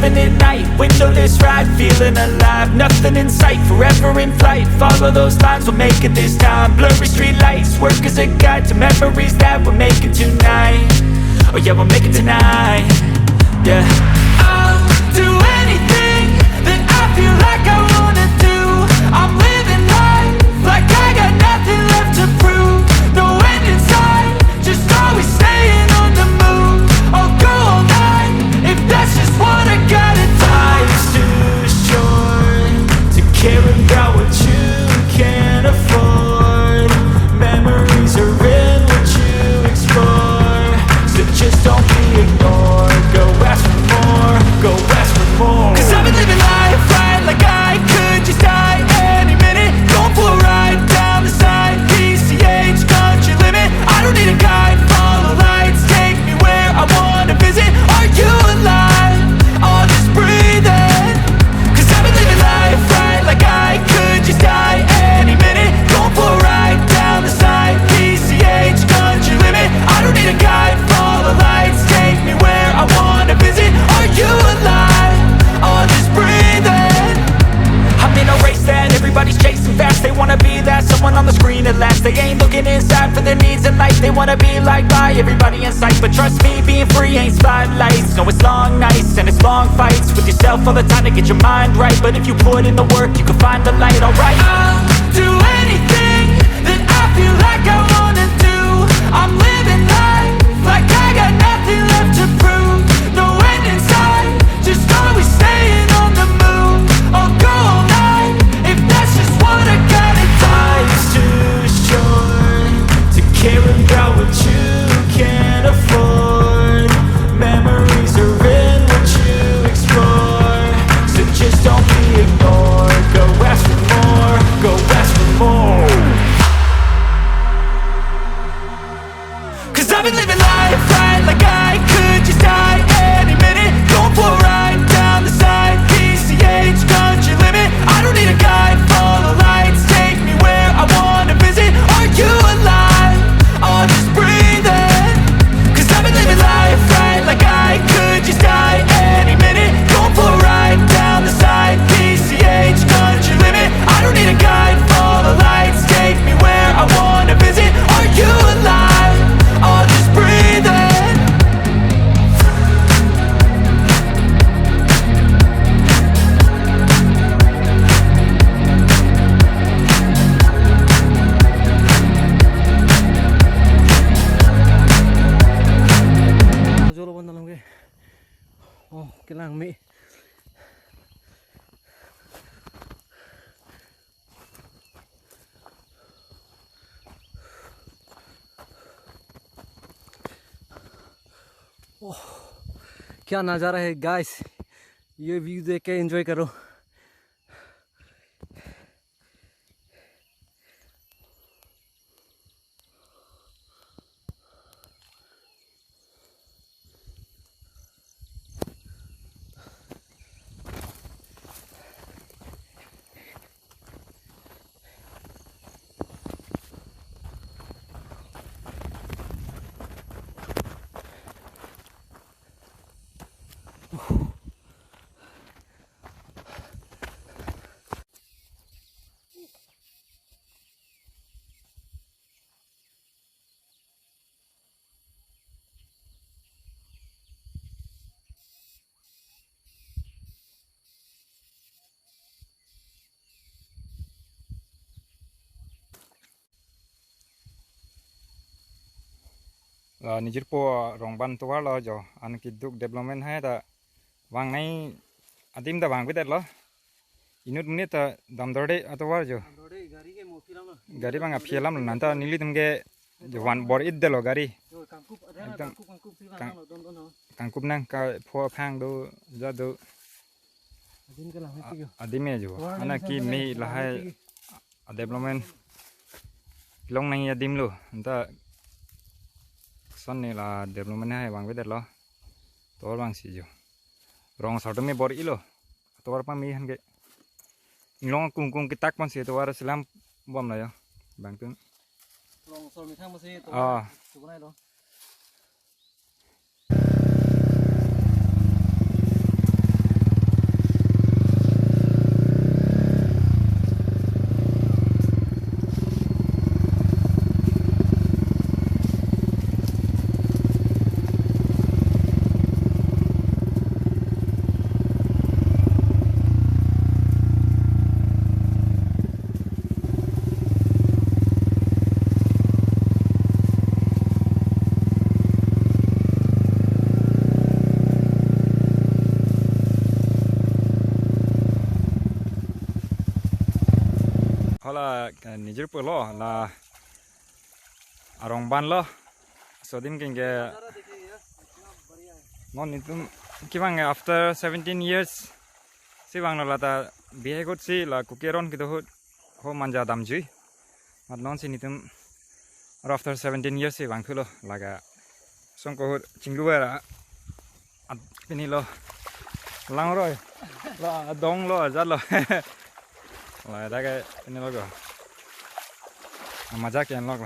having it night, windowless ride, feeling alive. Nothing in sight, forever in flight. Follow those lines, we'll make it this time. Blurry street lights, work as a guide to memories that we're making tonight. Oh yeah, we'll make it tonight. Yeah, I'll do anything that I feel like I wanna do. I'm living life like I got nothing left to prove. No end in sight, just always staying on the move. I'll go all night if that's just what I gotta do. Life's too short to care about what you can't afford. Memories are in what you explore, so just don't be ignored. Go ask for more, go ask for more. Cause I've been living life right like I could just die any minute. Going for a ride down the side, PCH, country limit. I don't need a guide, follow lights, take me where I wanna visit. Are you alive? Or just breathing? Cause I've been living life right like I could just die any minute. Going for a ride down the side, PCH, country limit. I don't need a guide, follow lights, take me where I wanna visit. Are you alive? Or just breathing? I'm in a race that everybody's chasing fast. They wanna be that someone on the screen at last. They ain't looking inside for their needs in life. They wanna be liked by everybody in sight. But trust me, being free ain't spotlights. No, it's long nights and it's long fights with yourself all the time to get your mind right. But if you put in the work, you can find the light, alright. I'll do anything that I feel like I wanna do. I'm living life like I got nothing left to prove. No end in sight, just always staying on the move. I'll go all night if that's just what I gotta do. Life's too short to care about what you can't afford. Memories are in what you explore, so just don't be ignored. Go ask for more, go ask for more. Cause I've been living life right like I could just die any minute. Going for a ride down the side, PCH, country limit. I don't need a guide, follow lights, take me where I wanna visit. Are you alive? Or just breathing? Cause I've been living life right like I could just die any minute. Going for a ride down the side, PCH, country limit. I don't need a guide, follow lights, take me where I wanna visit. Are you alive? Or just breathing? Jolo ban dalam ke. Oh, kilang mi. ओह क्या नज़ारा है guys, ये view देख के enjoy करो। Nijir po rongban tuwa lo jo an kiduk development hai ta wang nai adim da wang bidat lo inut menit ta damdorde atawar jo gari bang apielam nanta nili tumge wan bor id lo gari kangkup nang ka pho phang do ja do adime jo ana ki me la hai development long nai adim lo nta son này là development hai bang bidat lo tor bang si jo rong sarto me bor ilo tor pa mi han ge Anglong kung kitak pon si tor silam bom la yo bang tun rong sor mi thang ma si tor tu nai lo họ là níger bự lo là arong ban lo so dim kinh cái ngon nitum kibang after 17 years si bang là ta bihe got si là kukeron gitu ho manja dam jui mat non si nitum after 17 years si bang thulo laga song ko chinglu ra ini lo lang rồi là dong lo rất lo là cái ini lo go mà chắc cái lo